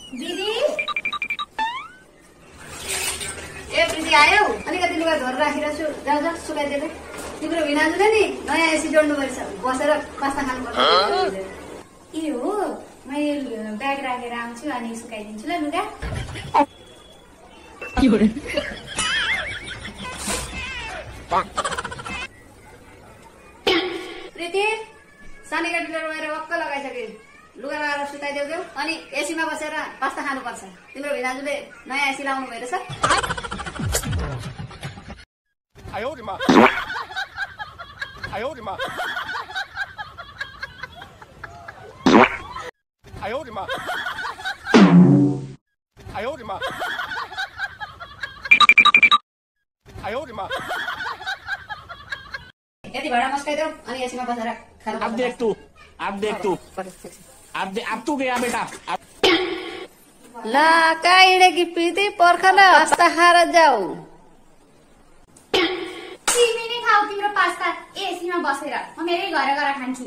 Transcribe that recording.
दिदी ए प्रीति आयो अलिकति लुगा धोर राखिरहेछु जाऊ जा सुकाइदिएर तिम्रो भिनाजुले नि नयाँ एसी जोड्नु पर्छ बसेर पास्ता खानुपर्छ ए हो मैले ब्याग राखेर आउँछु अनि सुकाइदिन्छु ल लुगा प्रीति सानी गाडीले गएर वक्क लगाइसके लुगा लगाएर सुताइदेऊ देऊ अनि एसीमा बसेर पास्ता खानुपर्छ तिम्रो भिनाजुले नयाँ एसी लाउनु भइरहेछ यति भाडा मस्काइदेऊ अनि एसीमा बसेर खानु अब देख तू अब तू गया बेटा ला काइडे कि प्रीति पर्खला पास्ता खाएर जाऊ तिमी नै खाऊ तिम्रो पास्ता एसीमा बसेर म मेरै घर गएर खान्छु